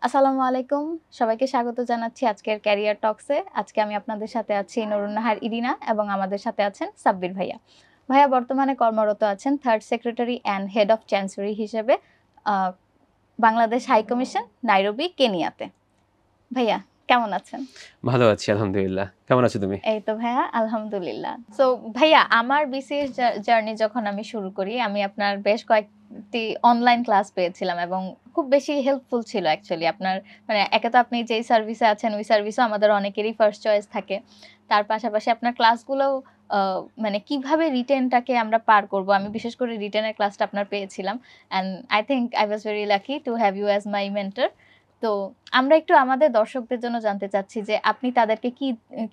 আসসালামু আলাইকুম। সবাইকে স্বাগত জানাচ্ছি আজকের ক্যারিয়ার টকসে। আজকে আমি আপনাদের সাথে আছি নুরুন নাহার ইরিনা এবং আমাদের সাথে আছেন সাব্বির ভাইয়া। ভাইয়া বর্তমানে কর্মরত আছেন 3rd secretary and head of chancery হিসেবে আ বাংলাদেশ হাই কমিশন, নাইরোবি, কেনিয়াতে। ভাইয়া কেমন আছেন? ভালো আছি আলহামদুলিল্লাহ। কেমন আছো তুমি? এই তো ভাইয়া আলহামদুলিল্লাহ। সো ভাইয়া আমার বিসিএস জার্নি যখন আমি শুরু করি, আমি আপনার বেশ কয়েকটি অনলাইন ক্লাস পেয়েছিলাম এবং খুব বেশি হেল্পফুল ছিল অ্যাকচুয়ালি। আপনার মানে একে তো আপনি যেই সার্ভিসে আছেন ওই সার্ভিসও আমাদের অনেকেরই ফার্স্ট চয়েস থাকে। তার পাশাপাশি আপনার ক্লাসগুলোও আ মানে কিভাবে রিটেনটাকে আমরা পার করব, আমি বিশেষ করে রিটেনের ক্লাসটা আপনার পেয়েছিলাম। And I think I was very lucky to have you as my mentor. তো আমরা একটু আমাদের দর্শকদের জন্য জানতে চাচ্ছি যে আপনি তাদেরকে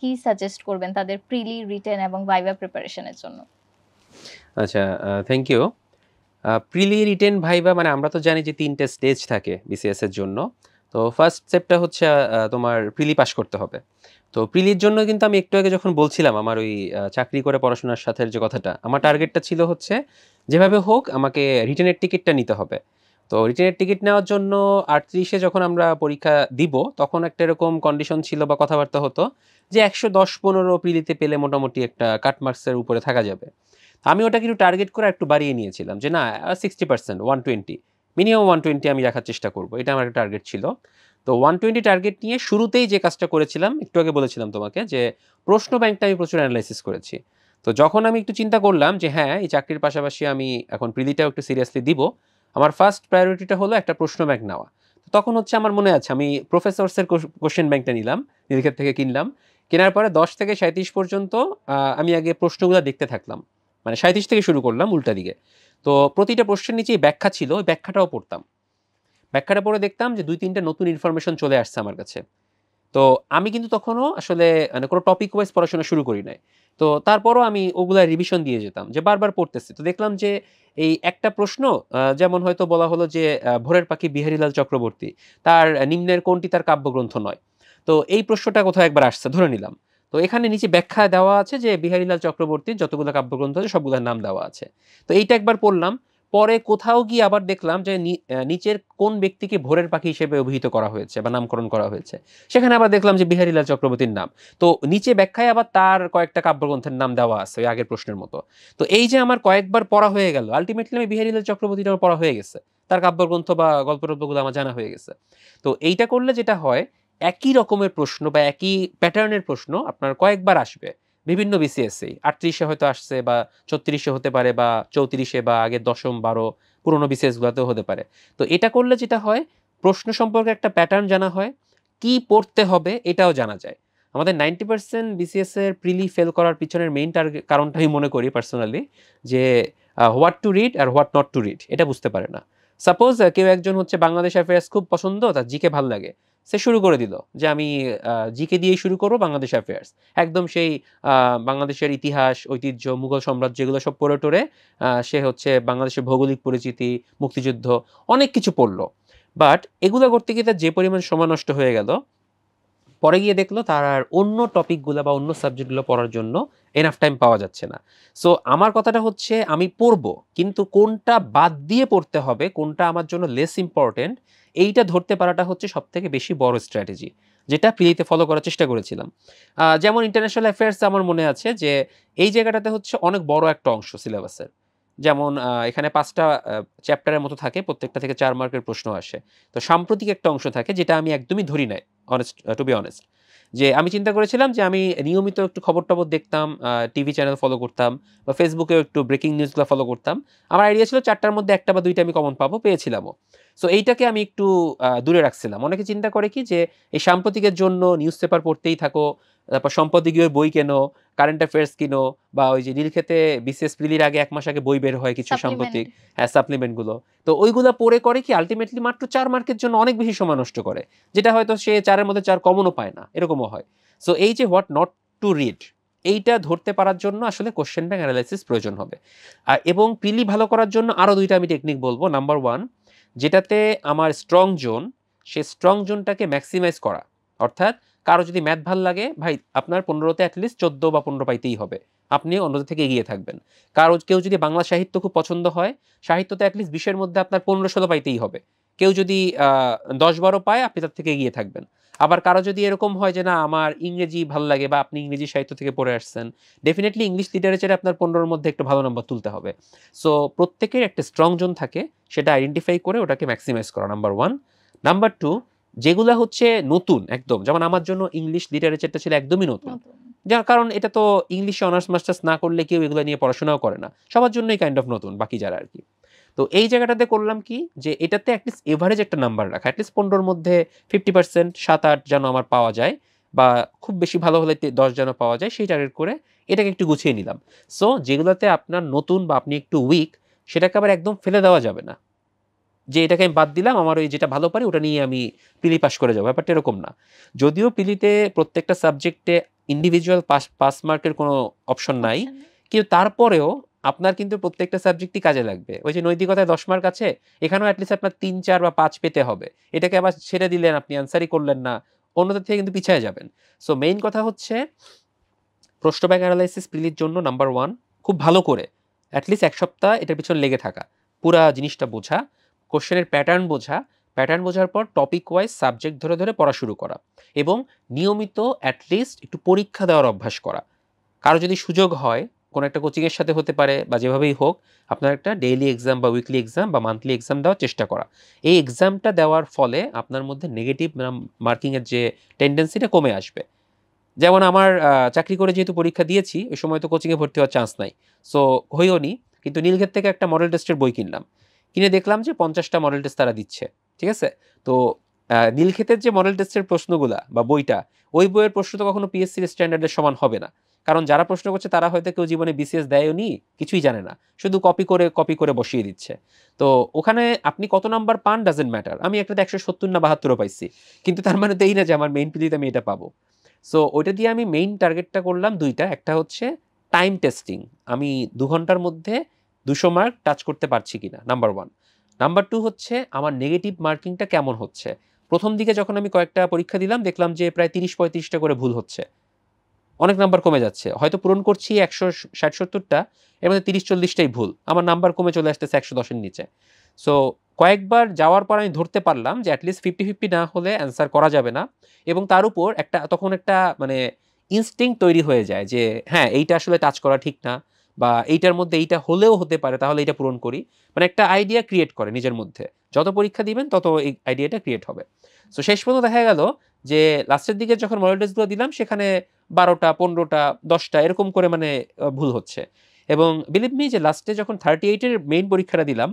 কি সাজেস্ট করবেন তাদের প্রিলি, রিটেন এবং ভাইভা প্রিপারেশন এর জন্য? আচ্ছা, থ্যাংক ইউ। প্রিলি, রিটেন, ভাইভা মানে আমরা তো জানি যে ৩ টে স্টেজ থাকে বিসিএস এর জন্য। তো ফার্স্ট স্টেপটা হচ্ছে তোমার প্রিলি পাস করতে হবে। তো প্রিলির জন্য কিন্তু আমি একটু আগে যখন বলছিলাম আমার ওই চাকরি করে পড়াশোনার সাথে যে কথাটা, আমার টার্গেটটা ছিল হচ্ছে যেভাবে হোক আমাকে রিটেনের টিকেটটা নিতে হবে। তো রিটেনের টিকিট নেওয়ার জন্য ৩৮ যখন আমরা পরীক্ষা দিব তখন একটা এরকম কন্ডিশন ছিল বা কথাবার্তা হতো যে ১১০-১৫ প্রিলিতে পেলে মোটামুটি একটা কাট মার্কসের উপরে থাকা যাবে। আমি ওটাকে একটু টার্গেট করে একটু বাড়িয়ে নিয়েছিলাম যে না 60% 120 মিনিমাম 120 আমি রাখার চেষ্টা করব। এটা আমার একটা টার্গেট ছিল। তো 120 টার্গেট নিয়ে শুরুতেই যে কাজটা করেছিলাম, একটু আগে বলেছিলাম তোমাকে যে প্রশ্ন ব্যাংকটা আমি প্রচুর এনালাইসিস করেছি। তো যখন আমি একটু চিন্তা করলাম যে হ্যাঁ, এই চাকরির পাশাপাশি আমি এখন প্রিলিটাও একটু সিরিয়াসলি দিব, আমার ফার্স্ট প্রায়োরিটিটা হলো একটা প্রশ্ন ব্যাংক নেওয়া। তো তখন হচ্ছে আমার মনে আছে আমি প্রফেসরসের কোশ্চেন ব্যাংকটা নিলাম, নীলক্ষেত থেকে কিনলাম। কেনার পরে ১০ থেকে ৩৭ পর্যন্ত আমি আগে প্রশ্নগুলো দেখতে থাকলাম। মানে ৩৭ থেকে শুরু করলাম উল্টা দিকে। তো প্রতিটা প্রশ্নের নিচেই ব্যাখ্যা ছিল, ওই ব্যাখ্যাটাও পড়তাম। ব্যাখ্যাটা পড়ে দেখতাম যে ২-৩ টা নতুন ইনফরমেশন চলে আসছে আমার কাছে। তো আমি কিন্তু তখনও আসলে মানে কোনো টপিক ওয়াইজ পড়াশোনা শুরু করি নাই। তো তারপরও আমি ওগুলা রিভিশন দিয়ে যেতাম যে বারবার পড়তেছি। তো দেখলাম যে এই একটা প্রশ্ন যেমন হয়তো বলা হলো যে ভোরের পাখি বিহারীলাল চক্রবর্তী তার নিম্নের কোনটি তার কাব্যগ্রন্থ নয়? তো এই প্রশ্নটা কোথাও একবার আসছে ধরে নিলাম। তো এখানে নিচে ব্যাখ্যা দেওয়া আছে যে বিহারীলাল চক্রবর্তীর যতগুলো কাব্যগ্রন্থ আছে সবগুলোর নাম দেওয়া আছে। তো এইটা একবার পড়লাম। পরে কোথাও গিয়ে আবার দেখলাম যে নিচের কোন ব্যক্তিকে ভোরের পাখি হিসেবে অভিহিত করা হয়েছে বা নামকরণ করা হয়েছে। সেখানে আবার দেখলাম যে বিহারীলাল চক্রবর্তীর নাম। তো নিচে ব্যাখ্যায় আবার তার কয়েকটা কাব্যগ্রন্থের নাম দেওয়া আছে ওই আগের প্রশ্নের মতো। তো এই যে আমার কয়েকবার পড়া হয়ে গেল, আল্টিমেটলি আমি বিহারীলাল চক্রবর্তীর আমার পড়া হয়ে গেছে। তার কাব্যগ্রন্থ বা গল্প-টল্পগুলো আমার জানা হয়ে গেছে। তো এইটা করলে যেটা হয়, একই রকমের প্রশ্ন বা একই প্যাটার্নের প্রশ্ন আপনার কয়েকবার আসবে। বিভিন্ন বিসিএসই ৩৮ এ হয়তো আসছে বা ৩৬ এ হতে পারে বা ৩৪ এ বা আগের ১০ম ১২ পুরোনো বিসিএস গুলাতেও হতে পারে। তো এটা করলে যেটা হয়, প্রশ্ন সম্পর্কে একটা প্যাটার্ন জানা হয়। কি পড়তে হবে এটাও জানা যায়। আমাদের 90% বিসিএস এর প্রিলি ফেল করার পিছনের মেইন কারণটা আমি মনে করি পার্সোনালি যে হোয়াট টু রিড আর হোয়াট নট টু রিড এটা বুঝতে পারে না। সাপোজ কেউ একজন হচ্ছে বাংলাদেশ অ্যাফেয়ার্স খুব পছন্দ, তার জিকে ভাল লাগে। সে শুরু করে দিল যে আমি জিকে দিয়েই শুরু করব বাংলাদেশ অ্যাফেয়ার্স। একদম সেই বাংলাদেশের ইতিহাস, ঐতিহ্য, মুঘল সাম্রাজ্য এগুলো সব পড়ে টরে সে হচ্ছে বাংলাদেশের ভৌগোলিক পরিচিতি, মুক্তিযুদ্ধ অনেক কিছু পড়ল। বাট এগুলা করতে গিয়ে তার যে পরিমাণ সময় নষ্ট হয়ে গেল, পরে গিয়ে দেখলো তার আর অন্য টপিকগুলো বা অন্য সাবজেক্টগুলো পড়ার জন্য এনাফ টাইম পাওয়া যাচ্ছে না। সো আমার কথাটা হচ্ছে আমি পড়বো, কিন্তু কোনটা বাদ দিয়ে পড়তে হবে, কোনটা আমার জন্য লেস ইম্পর্টেন্ট, এইটা ধরতে পারাটা হচ্ছে সবথেকে বেশি বড় স্ট্র্যাটেজি। যেটা প্রিলিতে ফলো করার চেষ্টা করেছিলাম। যেমন ইন্টারন্যাশনাল অ্যাফেয়ার্স আমার মনে আছে যে এই জায়গাটাতে হচ্ছে অনেক বড় একটা অংশ সিলেবাসের। যেমন এখানে ৫ টা চ্যাপ্টারের মতো থাকে, প্রত্যেকটা থেকে ৪ মার্কের প্রশ্ন আসে। তো সাম্প্রতিক একটা অংশ থাকে যেটা আমি একদমই ধরি নাই। টু বি অনেস্ট যে আমি চিন্তা করেছিলাম যে আমি নিয়মিত একটু খবর-টবর দেখতাম, টিভি চ্যানেল ফলো করতাম বা ফেসবুকেও একটু ব্রেকিং নিউজগুলো ফলো করতাম। আমার আইডিয়া ছিল ৪ টার মধ্যে ১ টা বা ২ টা আমি কমন পাবো, পেয়েছিলামও। সো এইটাকে আমি একটু দূরে রাখছিলাম। অনেকে চিন্তা করে কি যে এই সাম্প্রতিকের জন্য নিউজ পেপার পড়তেই থাকো, তারপর সম্পাদকীয় বই কেনো, কারেন্ট অ্যাফেয়ার্স কিনো বা ওই যে নীলক্ষেতে বিসিএস প্রিলির আগে ১ মাস আগে বই বের হয় কিছু সাপ্লিমেন্ট। সাম্প্রতিক সাপ্লিমেন্ট গুলো। তো ওইগুলা পড়ে করে কি আল্টিমেটলি মাত্র ৪ মার্কের জন্য অনেক বেশি সময় নষ্ট করে। যেটা হয়তো সে ৪ এর মধ্যে ৪ কমনও পায় না। এরকমও হয়। সো এই যে হোয়াট নট টু রিড এইটা ধরতে পারার জন্য আসলে কোয়েশ্চেন ব্যাংক এনালাইসিস প্রয়োজন হবে। এবং প্রিলি ভালো করার জন্য আরো ২ টা আমি টেকনিক বলবো। নাম্বার 1 যেটাতে আমার স্ট্রং জোন, সে স্ট্রং জোনটাকে ম্যাক্সিমাইজ করা। অর্থাৎ কারো যদি ম্যাথ ভাল লাগে, ভাই আপনার ১৫ তে এটলিস্ট ১৪ বা ১৫ পাইতেই হবে। আপনি অন্যদের থেকে এগিয়ে থাকবেন। কেউ যদি বাংলা সাহিত্য খুব পছন্দ হয়, সাহিত্যতে এটলিস্ট ২০ এর মধ্যে আপনার ১৫-১৬ পাইতেই হবে। কেউ যদি 10-12 পায় আপনি তার থেকে এগিয়ে থাকবেন। আবার কারো যদি এরকম হয় যে না আমার ইংরেজি ভালো লাগে বা আপনি ইংরেজি সাহিত্য থেকে পড়ে আসছেন, ডেফিনিটলি ইংলিশ লিটারেচারে আপনার 15-র মধ্যে একটু ভালো নাম্বার তুলতে হবে। সো প্রত্যেকের একটা স্ট্রং জোন থাকে, সেটা আইডেন্টিফাই করে ওটাকে ম্যাক্সিমাইজ করা নাম্বার 1। নাম্বার 2, যেগুলা হচ্ছে নতুন একদম, যেমন আমার জন্য ইংলিশ লিটারেচারটা ছিল একদমই নতুন। নতুন। যার কারণ এটা তো ইংলিশে অনার্স মাস্টার্স না করলে কেউ এগুলো নিয়ে পড়াশোনাও করে না। সবার জন্যই কাইন্ড অফ নতুন বাকি যারা আরকি। তো এই জায়গাটাতে করলাম কি যে এটাতে এটলিস্ট এভারেজ একটা নাম্বার রাখা। এটলিস্ট 15-র মধ্যে 50% 7-8 যেন আমার পাওয়া যায় বা খুব বেশি ভালো হলে 10 যেন পাওয়া যায় সেই টার্গেট করে এটাকে একটু গুছিয়ে নিলাম। সো যেগুলোতে আপনার নতুন বা আপনি একটু উইক সেটাকে আবার একদম ফেলে দেওয়া যাবে না। যে এটাকে আমি বাদ দিলাম, আমার ওই যেটা ভালো পারি ওটা নিয়ে আমি প্রিলি পাস করে যাবো, ব্যাপারটা এরকম না। যদিও প্রিলিতে প্রত্যেকটা সাবজেক্টে ইন্ডিভিজুয়াল পাস মার্কের কোনো অপশন নাই, অপশন নেই। কিন্তু তারপরেও আপনার কিন্তু প্রত্যেকটা সাবজেক্টই কাজে লাগবে। ওই যে নৈতিকতায় 10 মার্ক আছে, এখানেও অ্যাটলিস্ট আপনার 3, 4 বা 5 পেতে হবে। এটাকে আবার ছেড়ে দিলেন, আপনি অ্যান্সারই করলেন না, অন্যদের থেকে কিন্তু পিছায়ে যাবেন। সো মেইন কথা হচ্ছে প্রশ্ন ব্যাংক অ্যানালাইসিস প্রিলির জন্য নাম্বার 1 খুব ভালো করে অ্যাটলিস্ট 1 সপ্তাহ এটার পিছনে লেগে থাকা, পুরা জিনিসটা বোঝা, কোশ্চেনের প্যাটার্ন বোঝার পর টপিক ওয়াইজ সাবজেক্ট ধরে ধরে পড়া শুরু করা এবং নিয়মিত অ্যাটলিস্ট একটু পরীক্ষা দেওয়ার অভ্যাস করা। কারো যদি সুযোগ হয় কোনো একটা কোচিংয়ের সাথে হতে পারে বা যেভাবেই হোক, আপনার একটা ডেইলি এক্সাম বা উইকলি এক্সাম বা মান্থলি এক্সাম দেওয়ার চেষ্টা করা। এই এক্সামটা দেওয়ার ফলে আপনার মধ্যে নেগেটিভ মার্কিংয়ের যে টেন্ডেন্সিটা কমে আসবে। যেমন আমার চাকরি করে যেহেতু পরীক্ষা দিয়েছি, ওই সময় তো কোচিংয়ে ভর্তি হওয়ার চান্স নাই। সো হইও নি। কিন্তু নীলক্ষেত থেকে একটা মডেল টেস্টের বই কিনলাম। কিনে দেখলাম যে 50টা মডেল টেস্ট তারা দিচ্ছে। ঠিক আছে? তো নীলক্ষেতের যে মডেল টেস্টের প্রশ্নগুলা বা বইটা, ওই বইয়ের প্রশ্ন তো কখনো পিএসসির স্ট্যান্ডার্ডের সমান হবে না। কারণ যারা প্রশ্ন করছে তারা হয়তো কেউ জীবনে বিসিএস দেয়ওনি, কিছুই জানে না। শুধু কপি করে বসিয়ে দিচ্ছে। তো ওখানে আপনি কত নাম্বার পান ডাজন্ট ম্যাটার। আমি একটাতে 170 না 72ও পাইছি। কিন্তু তার মানে তো এই না যে আমার মেইন প্রিলিতে আমি এটা পাবো। সো ওইটা দিয়ে আমি মেইন টার্গেটটা করলাম 2টা। একটা হচ্ছে টাইম টেস্টিং। আমি 2 ঘন্টার মধ্যে 200 মার্ক টাচ করতে পারছি কিনা, নাম্বার 1। নাম্বার 2 হচ্ছে আমার নেগেটিভ মার্কিংটা কেমন হচ্ছে। প্রথম দিকে যখন আমি কয়েকটা পরীক্ষা দিলাম দেখলাম যে প্রায় 30-35টা করে ভুল হচ্ছে। অনেক নাম্বার কমে যাচ্ছে। হয়তো পূরণ করছি 160-70টা, এর মধ্যে 30-40টাই ভুল। আমার নাম্বার কমে চলে আসতেছে 110 এর নিচে। সো কয়েকবার যাওয়ার পর আমি ধরতে পারলাম যে এটলিস্ট 50-50 না হলে অ্যান্সার করা যাবে না এবং তার উপর তখন একটা মানে ইনস্টিংক্ট তৈরি হয়ে যায় যে হ্যাঁ, এইটা আসলে টাচ করা ঠিক না বা এইটার মধ্যে এইটা হলেও হতে পারে, তাহলে এইটা পূরণ করি। মানে একটা আইডিয়া ক্রিয়েট করে নিজের মধ্যে। যত পরীক্ষা দিবেন তত এই আইডিয়াটা ক্রিয়েট হবে। সো শেষ পর্যন্ত দেখা গেল যে লাস্টের দিকে যখন মডেল টেস্টগুলো দিলাম সেখানে 12টা, 15টা, 10টা এরকম করে মানে ভুল হচ্ছে। এবং বিলিভ মি যে লাস্টে যখন 38 এর মেইন পরীক্ষাটা দিলাম,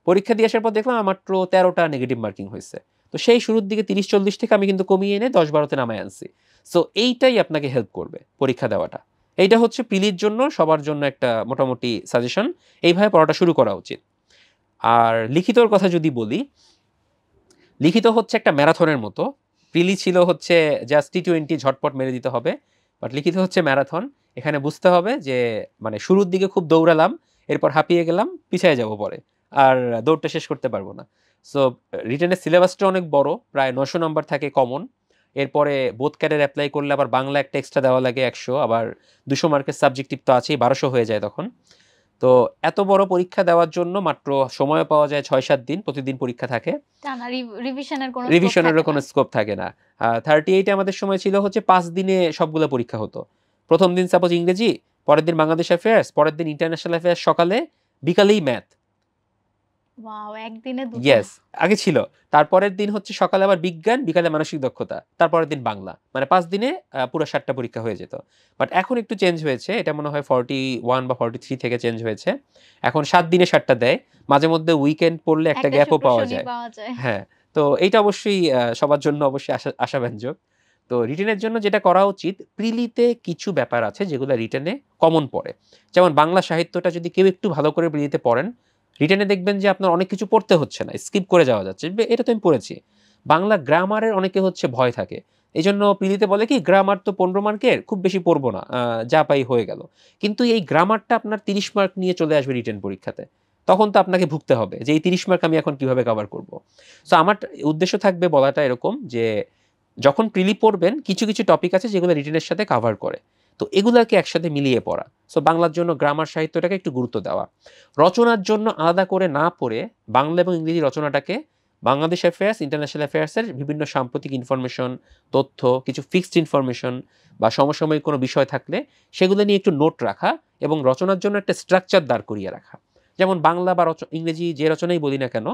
পরীক্ষা দিয়ে আসার পর দেখলাম আমার মাত্র 13টা নেগেটিভ মার্কিং হইছে। তো সেই শুরুর দিকে 30-40 থেকে আমি কিন্তু কমিয়ে এনে 10-12তে নামায় আনছি। সো এইটাই আপনাকে হেল্প করবে পরীক্ষা দেওয়াটা। এইটা হচ্ছে প্রিলির জন্য সবার জন্য একটা মোটামুটি সাজেশন। এইভাবে পড়াটা শুরু করা উচিত। আর লিখিতর কথা যদি বলি, লিখিত হচ্ছে একটা ম্যারাথনের মতো। প্রিলি ছিল হচ্ছে জাস্ট টি-20 ঝটপট মেরে দিতে হবে। বাট লিখিত হচ্ছে ম্যারাথন। এখানে বুঝতে হবে যে মানে শুরুর দিকে খুব দৌড়ালাম, এরপর হাঁপিয়ে গেলাম, পিছায়ে যাব পরে। আর দৌড়টা শেষ করতে পারব না। সো রিটেনের সিলেবাসটা অনেক বড়, প্রায় 900 নাম্বার থাকে কমন। এরপরে বোথ ক্যাডার এপ্লাই করলে আবার বাংলা একটা এক্সট্রা দেওয়া লাগে 100, আবার 200 মার্কের সাবজেক্টিভ তো আছেই, 1200 হয়ে যায় তখন। তো এত বড় পরীক্ষা দেওয়ার জন্য মাত্র সময় পাওয়া যায় 6-7 দিন, প্রতিদিন পরীক্ষা থাকে। টানা রিভিশনের কোনো স্কোপ রিভিশনেরও থাকে কোনো না। স্কোপ থাকে না। 38 এ আমাদের সময় ছিল হচ্ছে 5 দিনে সবগুলা পরীক্ষা হতো। ১ম দিন সাপোজ ইংরেজি, পরের দিন বাংলাদেশ অ্যাফেয়ার্স, পরের দিন ইন্টারন্যাশনাল অ্যাফেয়ার্স সকালে, বিকালেই ম্যাথ। ওয়াও! একদিনে ২ টা। ইয়েস, আগে ছিল। তারপরের দিন হচ্ছে সকালে আবার বিজ্ঞান, বিকালে মানসিক দক্ষতা। তারপরের দিন বাংলা। মানে 5 দিনে পুরা ৭ টা পরীক্ষা হয়ে যেত। বাট এখন একটু চেঞ্জ হয়েছে। এটা মনে হয় 41 বা 43 থেকে চেঞ্জ হয়েছে। এখন ৭ দিনে ৭ টা দেয়। মাঝে মধ্যে উইকেন্ড পড়লে একটা একটা গ্যাপও শুক্র পাওয়া শনি যায়। পাওয়া যায়। হ্যাঁ, তো এইটা অবশ্যই সবার জন্য অবশ্যই আশাব্যঞ্জক। তো রিটেনের জন্য যেটা করা উচিত, প্রিলিতে কিছু ব্যাপার আছে যেগুলো রিটেনে কমন পড়ে। যেমন বাংলা সাহিত্যটা যদি কেউ একটু ভালো করে প্রিলিতে পড়েন, রিটেনে দেখবেন যে আপনার অনেক কিছু পড়তে হচ্ছে না, স্কিপ করে যাওয়া যাচ্ছে। এটা তো আমি পড়েছি। বাংলা গ্রামারের অনেকে হচ্ছে ভয় থাকে। এজন্য প্রিলিতে বলে কি গ্রামার তো 15 মার্কের, খুব বেশি পড়বো না। যা পাই হয়ে গেল। কিন্তু এই গ্রামারটা আপনার 30 মার্ক নিয়ে চলে আসবে রিটেন পরীক্ষাতে। তখন তো আপনাকে ভুগতে হবে যে এই 30 মার্ক আমি এখন কিভাবে কভার করব। সো আমার উদ্দেশ্য থাকবে বলাটা এরকম যে যখন প্রিলি পড়বেন কিছু টপিক আছে যেগুলো রিটেনের সাথে কভার করে। তো এগুলাকে একসাথে মিলিয়ে পড়া। সো বাংলার জন্য গ্রামার সাহিত্যটাকে একটু গুরুত্ব দেওয়া। রচনার জন্য আলাদা করে না পড়ে বাংলা এবং ইংরেজি রচনাটাকে বাংলাদেশ অ্যাফেয়ার্স, ইন্টারন্যাশনাল অ্যাফেয়ার্সের বিভিন্ন সাম্প্রতিক ইনফরমেশন, তথ্য, কিছু ফিক্সড ইনফরমেশন বা সমসাময়িক কোনো বিষয় থাকলে সেগুলো নিয়ে একটু নোট রাখা এবং রচনার জন্য একটা স্ট্রাকচার দাঁড় করিয়ে রাখা। যেমন বাংলা বা ইংরেজি যে রচনাই বলি না কেন,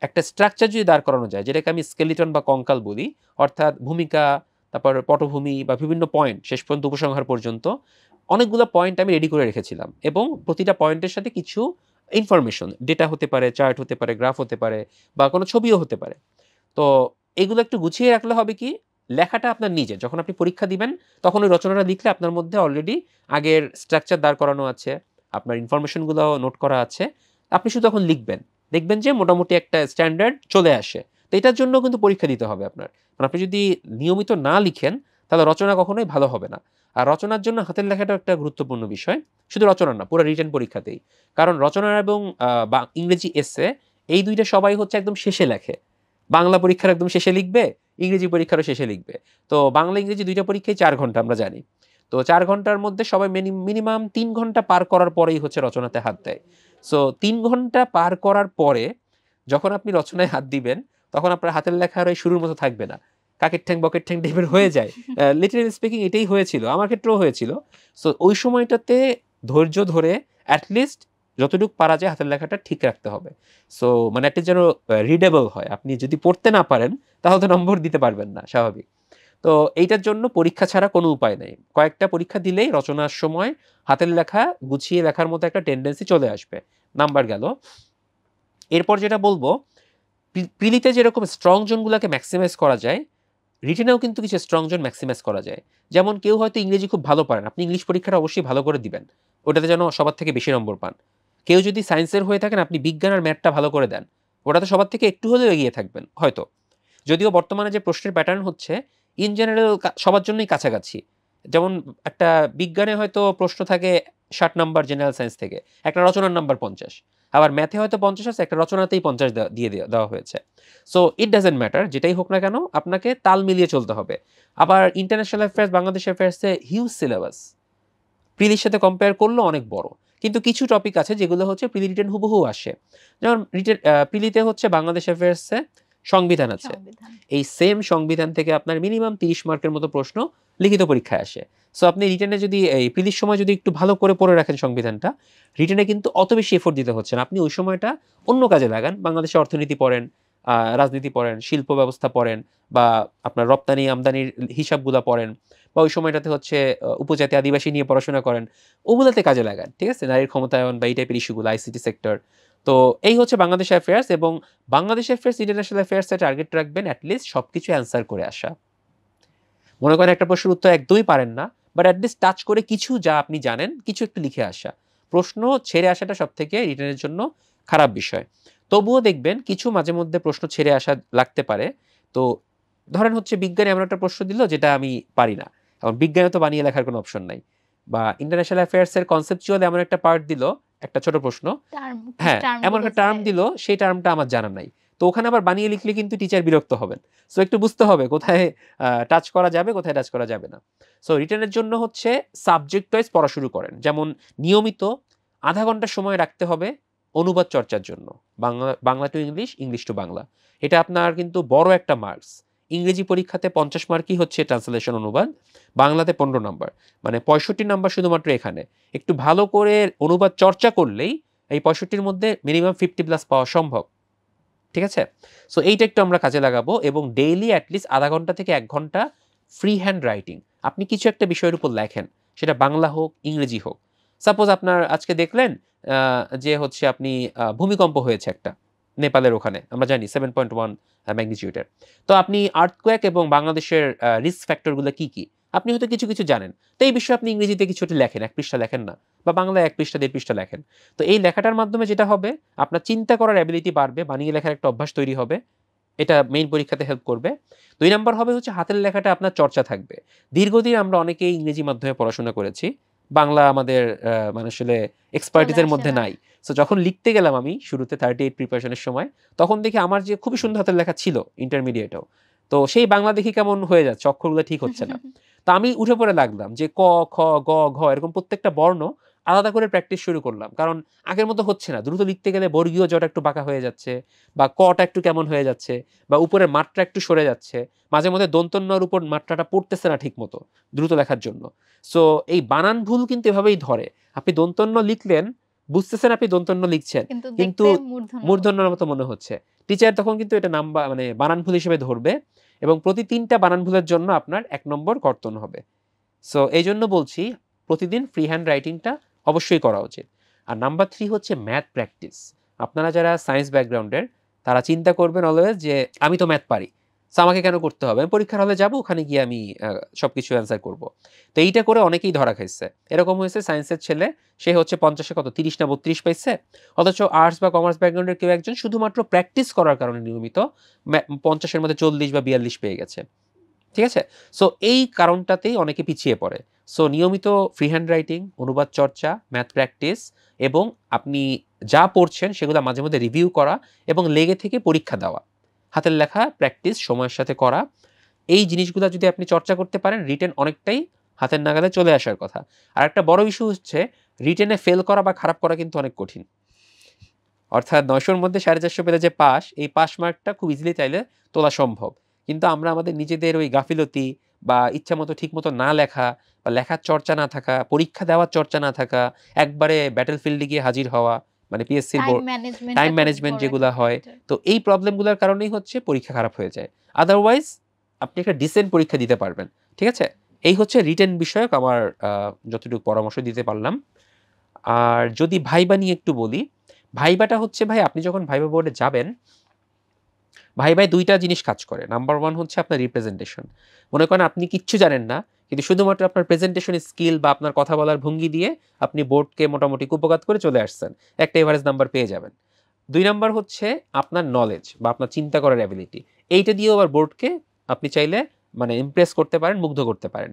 একটা স্ট্রাকচার যদি দাঁড় করানো যায়, যেটাকে আমি স্কেলিটন বা কঙ্কাল বলি, অর্থাৎ ভূমিকা, তারপর পটভূমি বা বিভিন্ন পয়েন্ট শেষ পর্যন্ত উপসংহার পর্যন্ত অনেকগুলো পয়েন্ট আমি রেডি করে রেখেছিলাম এবং প্রতিটা পয়েন্টের সাথে কিছু ইনফরমেশন, ডেটা হতে পারে, চার্ট হতে পারে, গ্রাফ হতে পারে বা কোনো ছবিও হতে পারে। তো এগুলো একটু গুছিয়ে রাখলে হবে কি, লেখাটা আপনার নিজের, যখন আপনি পরীক্ষা দিবেন তখন ওই রচনাটা লিখলে আপনার মধ্যে অলরেডি আগের স্ট্রাকচার দাঁড় করানো আছে, আপনার ইনফরমেশনগুলো নোট করা আছে, আপনি শুধু তখন লিখবেন, দেখবেন যে মোটামুটি একটা স্ট্যান্ডার্ড চলে আসে। তো এটার জন্য কিন্তু পরীক্ষা দিতে হবে আপনার। কারণ আপনি যদি নিয়মিত না লিখেন তাহলে রচনা কখনোই ভালো হবে না। আর রচনার জন্য হাতের লেখাটাও একটা গুরুত্বপূর্ণ বিষয়, শুধু রচনা না, পুরো রিটেন পরীক্ষাতেই। কারণ রচনা এবং ইংরেজি এসে এই দুইটা সবাই হচ্ছে একদম শেষে লেখে। বাংলা পরীক্ষার একদম শেষে লিখবে, ইংরেজি পরীক্ষারও শেষে লিখবে। তো বাংলা ইংরেজি দুইটা পরীক্ষায় 4 ঘন্টা আমরা জানি। তো 4 ঘন্টার মধ্যে সবাই মিনিমাম 3 ঘন্টা পার করার পরেই হচ্ছে রচনাতে হাত দেয়। সো 3 ঘন্টা পার করার পরে যখন আপনি রচনায় হাত দিবেন তখন আপনার হাতের লেখা আর ওই শুরুর মতো থাকবে না। কাকের ঠ্যাং বকের ঠ্যাং টাইপের হয়ে যায়। লিটারালি স্পিকিং এটাই হয়েছিল। আমার ক্ষেত্রেও হয়েছিল। সো ওই সময়টাতে ধৈর্য ধরে এট লিস্ট যতটুকু পারা যায় হাতের লেখাটা ঠিক রাখতে হবে। সো মানে একটা যেন রিডেবল হয়। আপনি যদি পড়তে না পারেন তাহলে তো নম্বর দিতে পারবেন না, স্বাভাবিক। তো এইটার জন্য পরীক্ষা ছাড়া কোনো উপায় নেই। কয়েকটা পরীক্ষা দিলেই রচনার সময় হাতের লেখা গুছিয়ে লেখার মতো একটা টেন্ডেন্সি চলে আসবে। নাম্বার গেল। এরপর যেটা বলব, প্রিলিতে যেরকম স্ট্রং জোনগুলোকে ম্যাক্সিমাইজ করা যায়, রিটেনেও কিন্তু কিছু স্ট্রং জোন ম্যাক্সিমাইজ করা যায়। যেমন কেউ হয়তো ইংরেজি খুব ভালো পারেন, আপনি ইংলিশ পরীক্ষাটা অবশ্যই ভালো করে দিবেন, ওটাতে যেন সবার থেকে বেশি নম্বর পান। কেউ যদি সায়েন্সের হয়ে থাকেন, আপনি বিজ্ঞান আর ম্যাথটা ভালো করে দেন, ওটাতে সবার থেকে একটু হলেও এগিয়ে থাকবেন হয়তো। যদিও বর্তমানে যে প্রশ্নের প্যাটার্ন হচ্ছে ইন জেনারেল সবার জন্যই কাছাকাছি। যেমন একটা বিজ্ঞানে হয়তো প্রশ্ন থাকে 60 নাম্বার জেনারেল সায়েন্স থেকে, একটা রচনার নাম্বার 50, আবার ম্যাথে হয়তো 50 আছে, একটা রচনাতেই 50 দিয়ে দেওয়া হয়েছে। সো ইট ডাজেন্ট ম্যাটার, যেটাই হোক না কেন আপনাকে তাল মিলিয়ে চলতে হবে। আবার ইন্টারন্যাশনাল অ্যাফেয়ার্স, বাংলাদেশ অ্যাফেয়ার্সে হিউজ সিলেবাস, প্রিলির সাথে কম্পেয়ার করলেও অনেক বড়। কিন্তু কিছু টপিক আছে যেগুলো হচ্ছে প্রিলি রিটেন হুবহু আসে। যেমন প্রিলিতে হচ্ছে বাংলাদেশ অ্যাফেয়ার্সে সংবিধান আছে, সংবিধান। এই সেম সংবিধান থেকে আপনার মিনিমাম 30 মার্কের মতো প্রশ্ন লিখিত পরীক্ষায় আসে। সো আপনি রিটেনে যদি এই প্রিলির সময় যদি একটু ভালো করে পড়ে রাখেন সংবিধানটা, রিটেনে কিন্তু অত বেশি এফোর্ট দিতে হচ্ছে না। আপনি ওই সময়টা অন্য কাজে লাগান, বাংলাদেশের অর্থনীতি পড়েন, রাজনীতি পড়েন, শিল্প ব্যবস্থা পড়েন, বা আপনার রপ্তানি আমদানির হিসাবগুলো পড়েন, বা ওই সময়টাতে হচ্ছে উপজাতি আদিবাসী নিয়ে পড়াশোনা করেন, ওগুলোতে কাজে লাগান। ঠিক আছে? নারীর ক্ষমতায়ন বা এই টাইপের ইস্যুগুলো, আইসিটি সেক্টর। তো এই হচ্ছে বাংলাদেশ অ্যাফেয়ার্স, এবং বাংলাদেশ অ্যাফেয়ার্স, ইন্টারন্যাশনাল অ্যাফেয়ার্সে টার্গেট রাখবেন অ্যাটলিস্ট সবকিছু অ্যান্সার করে আসা। মনে করেন একটা প্রশ্নের উত্তর একদমই পারেন না, বাট অ্যাটলিস্ট টাচ করে কিছু যা আপনি জানেন কিছু একটু লিখে আসা। প্রশ্ন ছেড়ে আসাটা সব থেকে রিটেনের জন্য খারাপ বিষয়। তবুও দেখবেন কিছু মাঝে মধ্যে প্রশ্ন ছেড়ে আসা লাগতে পারে। তো ধরেন হচ্ছে বিজ্ঞানে এমন একটা প্রশ্ন দিল যেটা আমি পারি না, এখন বিজ্ঞানে তো বানিয়ে লেখার কোনো অপশন নাই। বা ইন্টারন্যাশনাল অ্যাফেয়ার্সের কনসেপচুয়াল এমন একটা পার্ট দিল, একটা ছোট প্রশ্ন, হ্যাঁ এমন একটা টার্ম দিল, সেই টার্মটা আমার জানা নাই। তো ওখানে আবার বানিয়ে লিখলে কিন্তু টিচার বিরক্ত হবেন। সো একটু বুঝতে হবে কোথায় টাচ করা যাবে, কোথায় টাচ করা যাবে না। সো রিটেনের জন্য হচ্ছে সাবজেক্ট ওয়াইজ পড়া শুরু করেন। যেমন নিয়মিত আধা ঘন্টা সময় রাখতে হবে অনুবাদ চর্চার জন্য, Bangla to English, English to Bangla. এটা আপনার কিন্তু বড় একটা মার্কস। ইংরেজি পরীক্ষাতে 50 মার্কই হচ্ছে ট্রান্সলেশন অনুবাদ, বাংলাতে 15 নাম্বার, মানে 65 নাম্বার শুধুমাত্র এখানে। একটু ভালো করে অনুবাদ চর্চা করলেই এই 65-র মধ্যে মিনিমাম 50+ পাওয়া সম্ভব। ঠিক আছে? সো এইটা একটু আমরা কাজে লাগাবো, এবং ডেইলি অ্যাটলিস্ট আধা ঘন্টা থেকে 1 ঘন্টা ফ্রি হ্যান্ড রাইটিং। আপনি কিছু একটা বিষয়ের উপর লেখেন, সেটা বাংলা হোক, ইংরেজি হোক। সাপোজ আপনার আজকে দেখলেন যে হচ্ছে আপনি ভূমিকম্প হয়েছে একটা নেপালের ওখানে, আমরা জানি 7.1 ম্যাগনিটিউডের। তো আপনি আর্থকোয়েক এবং বাংলাদেশের রিস্ক ফ্যাক্টরগুলো কি কি আপনি হয়তো কিছু কিছু জানেন। তো এই বিষয়ে আপনি ইংরেজিতে কিছুটা লেখেন, 1 পৃষ্ঠা লেখেন না, বা বাংলায় 1 পৃষ্ঠা 1.5 পৃষ্ঠা লেখেন। তো এই লেখাটার মাধ্যমে যেটা হবে, আপনার চিন্তা করার অ্যাবিলিটি বাড়বে, বানিয়ে লেখার একটা অভ্যাস তৈরি হবে। এটা মেইন পরীক্ষাতে হেল্প করবে। 2 নাম্বার হবে হচ্ছে হাতের লেখাটা আপনার চর্চা থাকবে। দীর্ঘদিন আমরা অনেকেই ইংরেজি মাধ্যমে পড়াশোনা করেছি। বাংলা আমাদের মানে আসলে এক্সপার্টিজ চলে এর আসে মধ্যে না। নাই। সো যখন লিখতে গেলাম আমি শুরুতে 38 প্রিপারেশনের সময়, তখন দেখি আমার যে খুবই সুন্দর হাতের লেখা ছিল ইন্টারমিডিয়েটেও। তো সেই বাংলা দেখি কেমন হয়ে যাচ্ছে, অক্ষরগুলো ঠিক হচ্ছে না। তো আমি উঠে পড়ে লাগলাম যে ক, খ, গ, ঘ এরকম প্রত্যেকটা বর্ণ আলাদা করে প্র্যাকটিস শুরু করলাম, কারণ আগের মতো হচ্ছে না। দ্রুত লিখতে গেলে বর্গীয় জটা একটু বাঁকা হয়ে যাচ্ছে, বা কটা একটু কেমন হয়ে যাচ্ছে, বা উপরের মাত্রা একটু সরে যাচ্ছে, মাঝে মধ্যে দন্তন্যর উপর মাত্রাটা পড়তেছে না ঠিক মতো দ্রুত লেখার জন্য। সো এই বানান ভুল কিন্তু এভাবেই ধরে। আপনি দন্তন্য লিখলেন, বুঝতেছেন আপনি দন্তন্য লিখছেন, কিন্তু মূর্ধন্যর মতো মনে হচ্ছে। টিচার তখন কিন্তু এটা নাম্বার মানে বানান ভুল হিসেবে ধরবে, এবং প্রতি 3টা বানান ভুলের জন্য আপনার 1 নম্বর কর্তন হবে। সো এই জন্য বলছি প্রতিদিন ফ্রি হ্যান্ড রাইটিংটা অবশ্যই করা উচিত। আর নাম্বার 3 হচ্ছে ম্যাথ প্র্যাকটিস। আপনারা যারা সায়েন্স ব্যাকগ্রাউন্ডের, তারা চিন্তা করবেন অলওয়েজ যে আমি তো ম্যাথ পারি, সো আমাকে কেন করতে হবে, আমি পরীক্ষার হলে যাবো, ওখানে গিয়ে আমি সবকিছু অ্যান্সার করব। তো এইটা করে অনেকেই ধরা খাইছে। এরকম হয়েছে সায়েন্সের ছেলে, সে হচ্ছে 50-এ কত 30 না 32 পাইছে, অথচ আর্টস বা কমার্স ব্যাকগ্রাউন্ডের কেউ একজন শুধুমাত্র প্র্যাকটিস করার কারণে নিয়মিত 50-এর মধ্যে 40 বা 42 পেয়ে গেছে। ঠিক আছে? সো এই কারণটাতেই অনেকে পিছিয়ে পড়ে। সো নিয়মিত ফ্রি হ্যান্ড রাইটিং, অনুবাদ চর্চা, ম্যাথ প্র্যাকটিস, এবং আপনি যা পড়ছেন সেগুলো মাঝে মধ্যে রিভিউ করা, এবং লেগে থেকে পরীক্ষা দেওয়া, হাতের লেখা প্র্যাকটিস সময়ের সাথে করা, এই জিনিসগুলো যদি আপনি চর্চা করতে পারেন, রিটেন অনেকটাই হাতের নাগালে চলে আসার কথা। আর একটা বড় ইস্যু হচ্ছে রিটেনে ফেল করা বা খারাপ করা কিন্তু অনেক কঠিন। অর্থাৎ 900-র মধ্যে 450 পেলে যে পাস, এই পাস মার্কটা খুব ইজিলি চাইলে তোলা সম্ভব। কিন্তু আমরা আমাদের নিজেদের ওই গাফিলতি বা ইচ্ছামতো ঠিকমতো না লেখা, বা লেখার চর্চা না থাকা, পরীক্ষা দেওয়ার চর্চা না থাকা, একবারে ব্যাটল ফিল্ডে গিয়ে হাজির হওয়া, মানে পিএসসির টাইম ম্যানেজমেন্ট যেগুলো হয়, তো এই প্রবলেমগুলোর কারণেই হচ্ছে পরীক্ষা খারাপ হয়ে যায়। আদারওয়াইজ আপনি একটা ডিসেন্ট পরীক্ষা দিতে পারবেন। ঠিক আছে? এই হচ্ছে রিটেন বিষয়ক আমার যতটুকু পরামর্শ দিতে পারলাম। আর যদি ভাইবা নিয়ে একটু বলি, ভাইবাটা হচ্ছে ভাই, আপনি যখন ভাইবা বোর্ডে যাবেন, ভাইবায় 2টা জিনিস কাজ করে। নাম্বার 1 হচ্ছে আপনার রিপ্রেজেন্টেশন। মনে করেন আপনি কিচ্ছু জানেন না, কিন্তু শুধুমাত্র আপনার প্রেজেন্টেশন স্কিল বা আপনার কথা বলার ভঙ্গি দিয়ে আপনি বোর্ডকে মোটামুটি কুপোকাত করে চলে আসছেন, একটা এভারেজ নাম্বার পেয়ে যাবেন। 2 নাম্বার হচ্ছে আপনার নলেজ বা আপনার চিন্তা করার অ্যাবিলিটি। এইটা দিয়েও আবার বোর্ডকে আপনি চাইলে মানে ইমপ্রেস করতে পারেন, মুগ্ধ করতে পারেন।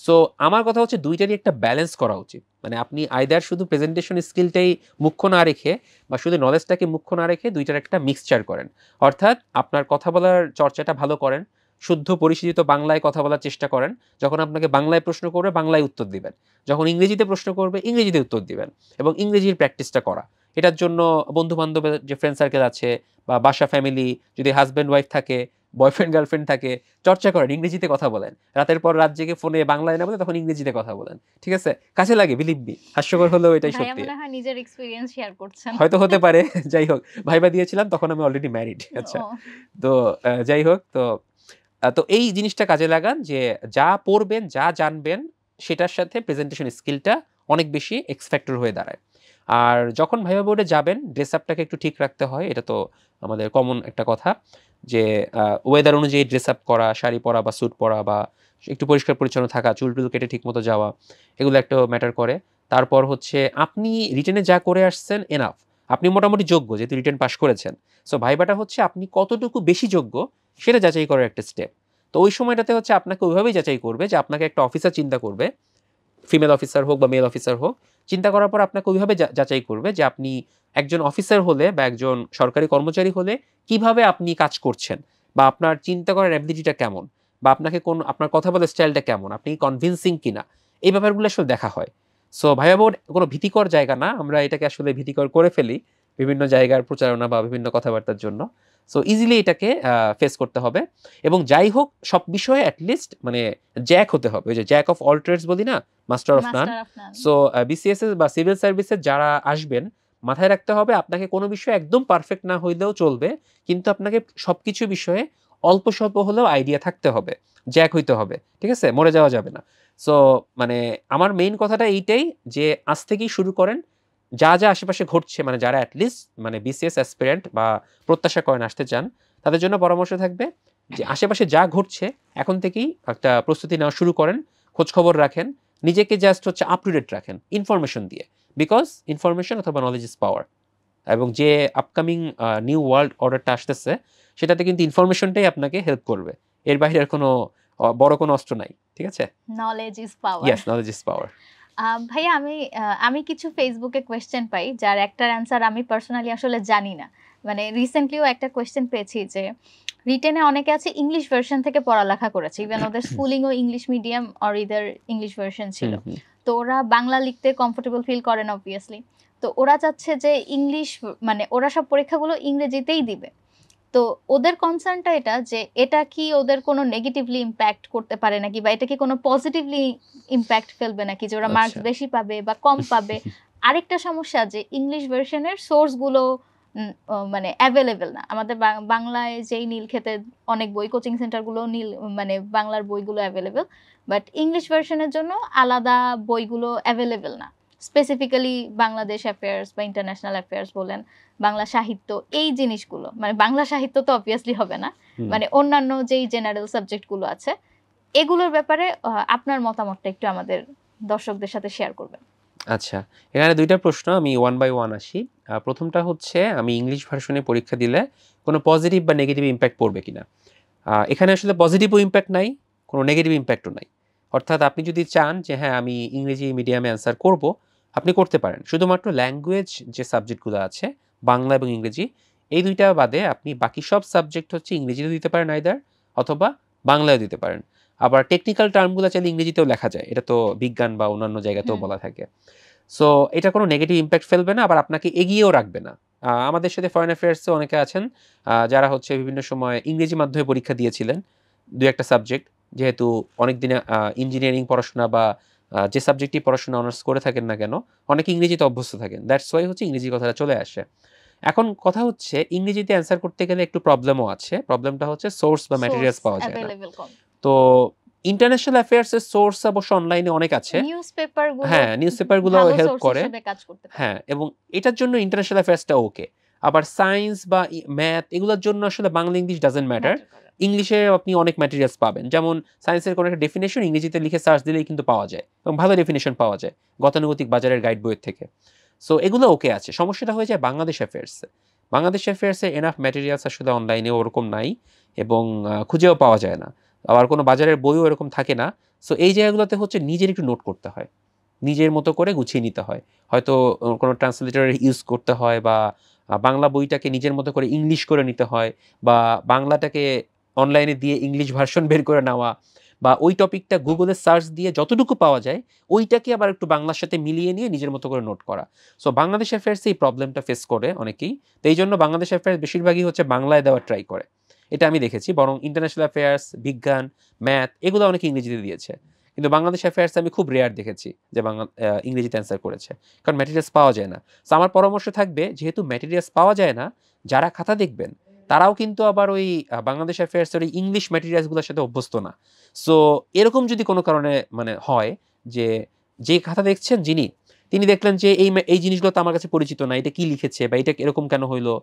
সো আমার কথা হচ্ছে 2টারই একটা ব্যালেন্স করা উচিত। মানে আপনি আইদার শুধু প্রেজেন্টেশন স্কিলটাই মুখ্য না রেখে, বা শুধু নলেজটাকে মুখ্য না রেখে 2টার একটা মিক্সচার করেন। অর্থাৎ আপনার কথা বলার চর্চাটা ভালো করেন, শুদ্ধ পরিশোধিত বাংলায় কথা বলার চেষ্টা করেন। যখন আপনাকে বাংলায় প্রশ্ন করবে বাংলায় উত্তর দিবেন, যখন ইংরেজিতে প্রশ্ন করবে ইংরেজিতে উত্তর দিবেন, এবং ইংরেজির প্র্যাকটিসটা করা। এটার জন্য বন্ধু-বান্ধবের যে ফ্রেন্ড সার্কেল আছে, বা বাসা ফ্যামিলি, যদি হাজব্যান্ড ওয়াইফ থাকে, বয়ফ্রেন্ড গার্লফ্রেন্ড থাকে, চর্চা করেন, ইংরেজিতে কথা বলেন। রাতের পর রাত জেগে ফোনে বাংলায় না বলে তখন ইংরেজিতে কথা বলেন। ঠিক আছে? কাজে লাগে, বিলিভ মি। হাস্যকর হলেও এটাই ভাইয়া সত্যি। মনে হয় নিজের এক্সপেরিয়েন্স শেয়ার করছেন। হয়তো হতে পারে। যাই হোক, ভাইবা দিয়েছিলাম তখন আমি অলরেডি ম্যারিড। আচ্ছা। ও তো যাই হোক, তো এই জিনিসটা কাজে লাগান যে যা পড়বেন, যা জানবেন, সেটার সাথে প্রেজেন্টেশন স্কিলটা অনেক বেশি এক্স ফ্যাক্টর হয়ে দাঁড়ায়। আর যখন ভাইবা বোর্ডে যাবেন, ড্রেস আপটাকে একটু ঠিক রাখতে হয়। এটা তো আমাদের কমন একটা কথা যে ওয়েদার অনুযায়ী ড্রেস আপ করা, শাড়ি পরা বা স্যুট পরা, বা একটু পরিষ্কার পরিচ্ছন্ন থাকা, চুল-টুল কেটে ঠিকমতো যাওয়া, এগুলো একটা ম্যাটার করে। তারপর হচ্ছে আপনি রিটেনে যা করে আসছেন এনাফ। আপনি মোটামুটি যোগ্য, যেহেতু রিটেন পাস করেছেন। সো ভাইবাটা হচ্ছে আপনি কতটুকু বেশি যোগ্য সেটা যাচাই করার একটা স্টেপ। তো ওই সময়টাতে হচ্ছে আপনাকে ওইভাবেই যাচাই করবে যে আপনাকে একটা অফিসার চিন্তা করবে, ফিমেল অফিসার হোক বা মেল অফিসার হোক, চিন্তা করার পর আপনাকে ওইভাবে যাচাই করবে যে আপনি একজন অফিসার হলে বা একজন সরকারি কর্মচারী হলে কিভাবে আপনি কাজ করছেন, বা আপনার চিন্তা করার অ্যাবিলিটিটা কেমন, বা আপনাকে আপনার কথা বলার স্টাইলটা কেমন, আপনি কনভিন্সিং কিনা, এই ব্যাপারগুলো আসলে দেখা হয়। সো ভাইবা বোর্ড কোনো ভীতিকর জায়গা না, আমরা এটাকে আসলে ভীতিকর করে ফেলি বিভিন্ন জায়গার প্রচারণা বা বিভিন্ন কথাবার্তার জন্য। সো ইজিলি এটাকে ফেস করতে হবে, এবং যাই হোক সব বিষয়ে অ্যাটলিস্ট মানে জ্যাক হতে হবে। ওই যে জ্যাক অফ অল ট্রেডস বলি না, master of naan. So BCS বা সিভিল সার্ভিসের যারা আসবেন, মাথায় রাখতে হবে আপনাকে কোনো বিষয়ে একদম পারফেক্ট না হইলেও চলবে, কিন্তু আপনাকে সবকিছু বিষয়ে অল্প স্বল্প হলেও আইডিয়া থাকতে হবে, জ্যাক হইতে হবে। ঠিক আছে? মরে যাওয়া যাবে না। সো মানে আমার মেইন কথাটা এইটাই যে আজ থেকেই শুরু করেন। যা যা আশেপাশে ঘটছে, মানে যারা অ্যাটলিস্ট মানে বিসিএস অ্যাসপিরেন্ট বা প্রত্যাশা করেন আসতে চান, তাদের জন্য পরামর্শ থাকবে যে আশেপাশে যা ঘটছে এখন থেকেই একটা প্রস্তুতি নেওয়া শুরু করেন, খোঁজখবর রাখেন, নিজেকে জাস্ট হচ্ছে আপ টু ডেট রাখেন ইনফরমেশন দিয়ে। বিকজ ইনফরমেশন অথবা নলেজ ইজ পাওয়ার। এবং যে আপকামিং নিউ ওয়ার্ল্ড অর্ডারটা আসতেছে, সেটাতে কিন্তু ইনফরমেশনটাই আপনাকে হেল্প করবে। এর বাইরে আর কোনো বড় কোনো অস্ত্র নাই। ঠিক আছে? Knowledge is power. Yes, knowledge is power. ভাইয়া আমি কিছু ফেসবুকে কোয়েশ্চেন পাই যার একটার অ্যান্সার আমি পার্সোনালি আসলে জানি না। মানে রিসেন্টলিও একটা কোয়েশ্চেন পেয়েছি যে রিটেনে অনেকে আছে ইংলিশ ভার্সন থেকে পড়ালেখা করেছে, ইভেন ওদের স্কুলিংও English medium or either English version ছিল। তো ওরা বাংলা লিখতে কমফোর্টেবল ফিল করেন অবভিয়াসলি। তো ওরা চাচ্ছে যে ইংলিশ, মানে ওরা সব পরীক্ষাগুলো ইংরেজিতেই দিবে। তো ওদের কনসার্নটা এটা যে এটা কি ওদের কোনো নেগেটিভলি ইম্প্যাক্ট করতে পারে নাকি, বা এটা কি কোনো পজিটিভলি ইম্প্যাক্ট ফেলবে নাকি, যে ওরা মার্কস বেশি পাবে বা কম পাবে। আরেকটা সমস্যা যে ইংলিশ ভার্সনের সোর্সগুলো মানে অ্যাভেলেবেল না। আমাদের বাংলায় যেই নীলক্ষেতের অনেক বই, কোচিং সেন্টারগুলো মানে বাংলার বইগুলো অ্যাভেলেবেল, বাট ইংলিশ ভার্সনের জন্য আলাদা বইগুলো অ্যাভেলেবেল না। স্পেসিফিক্যালি বাংলাদেশ অ্যাফেয়ার্স বা ইন্টারন্যাশনাল অ্যাফেয়ার্স বলেন, বাংলা সাহিত্য, এই জিনিসগুলো, মানে বাংলা সাহিত্য তো অবভিয়াসলি হবে না, মানে অন্যান্য যেই জেনারেল সাবজেক্টগুলো আছে এগুলোর ব্যাপারে আপনার মতামতটা একটু আমাদের দর্শকদের সাথে শেয়ার করবেন। আচ্ছা, এখানে দুইটা প্রশ্ন, আমি ওয়ান বাই ওয়ান আসি। প্রথমটা হচ্ছে আমি ইংলিশ ভার্সনে পরীক্ষা দিলে কোনো পজিটিভ বা নেগেটিভ ইম্প্যাক্ট পড়বে কিনা। এখানে আসলে পজিটিভও ইম্প্যাক্ট নাই, কোনো নেগেটিভ ইম্প্যাক্টও নাই। অর্থাৎ আপনি যদি চান যে হ্যাঁ আমি ইংরেজি মিডিয়ামে অ্যান্সার করব, আপনি করতে পারেন। শুধুমাত্র ল্যাঙ্গুয়েজ যে সাবজেক্টগুলো আছে বাংলা এবং ইংরেজি, এই দুইটা বাদে আপনি বাকি সব সাবজেক্ট হচ্ছে ইংরেজিতেও দিতে পারেন আইদার, অথবা বাংলায় দিতে পারেন। আবার টেকনিক্যাল টার্মগুলো চাইলে ইংরেজিতেও লেখা যায়, এটা তো বিজ্ঞান বা অন্যান্য জায়গাতেও বলা থাকে। সো এটা কোনো নেগেটিভ ইম্প্যাক্ট ফেলবে না, আবার আপনাকে এগিয়েও রাখবে না। আমাদের সাথে ফরেন অ্যাফেয়ার্সে অনেকে আছেন যারা হচ্ছে বিভিন্ন সময় ইংরেজি মাধ্যমে পরীক্ষা দিয়েছিলেন দু একটা সাবজেক্ট, যেহেতু অনেক দিনে ইঞ্জিনিয়ারিং পড়াশোনা বা যে সাবজেক্টই পড়াশোনা অনার্স করে থাকেন না কেন, অনেকে ইংরেজিতে অভ্যস্ত থাকেন, দ্যাটস ওয়াই হচ্ছে ইংরেজি কথাটা চলে আসে। এখন কথা হচ্ছে ইংরেজিতে অ্যান্সার করতে গেলে একটু প্রবলেমও আছে। প্রবলেমটা হচ্ছে সোর্স বা ম্যাটেরিয়ালস পাওয়া যায় না। তো ইন্টারন্যাশনাল অ্যাফেয়ার্সের সোর্স অবশ্য অনলাইনে অনেক আছে, হ্যাঁ নিউজপেপারগুলো হেল্প করে, হ্যাঁ, এবং এটার জন্য ইন্টারন্যাশনাল অ্যাফেয়ার্সটা ওকে। আবার সায়েন্স বা ম্যাথ এগুলোর জন্য আসলে বাংলা ইংলিশ ডাজেন্ট ম্যাটার, ইংলিশে আপনি অনেক ম্যাটেরিয়ালস পাবেন। যেমন সায়েন্সের কোনো একটা ডেফিনেশন ইংরেজিতে লিখে সার্চ দিলেই কিন্তু পাওয়া যায়, এবং ভালো ডেফিনেশন পাওয়া যায় গতানুগতিক বাজারের গাইড বইয়ের থেকে। সো এগুলো ওকে আছে। সমস্যাটা হয়ে যায় বাংলাদেশ অ্যাফেয়ার্সে। বাংলাদেশ অ্যাফেয়ার্সে এনাফ ম্যাটেরিয়ালস আসলে অনলাইনে ওরকম নাই, এবং খুঁজেও পাওয়া যায় না, আবার কোনো বাজারের বইও এরকম থাকে না। সো এই জায়গাগুলোতে হচ্ছে নিজের একটু নোট করতে হয়, নিজের মতো করে গুছিয়ে নিতে হয়। হয়তো কোনো ট্রান্সলেটর ইউজ করতে হয়, বা বাংলা বইটাকে নিজের মতো করে ইংলিশ করে নিতে হয়, বা বাংলাটাকে অনলাইনে দিয়ে ইংলিশ ভার্সন বের করে নেওয়া, বা ওই টপিকটা গুগলে সার্চ দিয়ে যতটুকু পাওয়া যায় ওইটাকে আবার একটু বাংলার সাথে মিলিয়ে নিয়ে নিজের মতো করে নোট করা। সো বাংলাদেশ অ্যাফেয়ার্সে এই প্রবলেমটা ফেস করে অনেকেই। তো এই জন্য বাংলাদেশ অ্যাফেয়ার্স বেশিরভাগই হচ্ছে বাংলায় দেওয়ার ট্রাই করে, এটা আমি দেখেছি। বরং ইন্টারন্যাশনাল অ্যাফেয়ার্স, বিজ্ঞান, ম্যাথ এগুলো অনেকে ইংরেজিতে দিয়েছে, কিন্তু বাংলাদেশ অ্যাফেয়ার্স আমি খুব রেয়ার দেখেছি যে ইংরেজিতে অ্যান্সার করেছে, কারণ ম্যাটেরিয়ালস পাওয়া যায় না। সো আমার পরামর্শ থাকবে, যেহেতু ম্যাটেরিয়ালস পাওয়া যায় না, যারা খাতা দেখবেন তারাও কিন্তু আবার ওই বাংলাদেশ অ্যাফেয়ার্সের ওই ইংলিশ ম্যাটেরিয়ালসগুলোর সাথে অভ্যস্ত না। সো এরকম যদি কোনো কারণে মানে হয় যে খাতা দেখছেন তিনি দেখলেন যে এই জিনিসগুলো তো আমার কাছে পরিচিত না, এটা কি লিখেছে বা এটা এরকম কেন হইলো,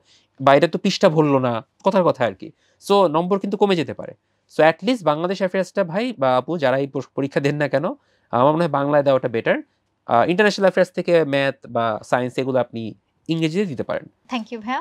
বা এটা তো পৃষ্ঠা ভরলো না, কথার কথা আর কি। সো নম্বর কিন্তু কমে যেতে পারে। সো অ্যাটলিস্ট বাংলাদেশ অ্যাফেয়ার্সটা ভাই বা আপু যারা এই পরীক্ষা দেন না কেন, আমার মনে হয় বাংলায় দেওয়াটা বেটার। ইন্টারন্যাশনাল অ্যাফেয়ার্স থেকে ম্যাথ বা সায়েন্স এগুলো আপনি ইংরেজিতে দিতে পারেন। থ্যাংক ইউ ভাইয়া।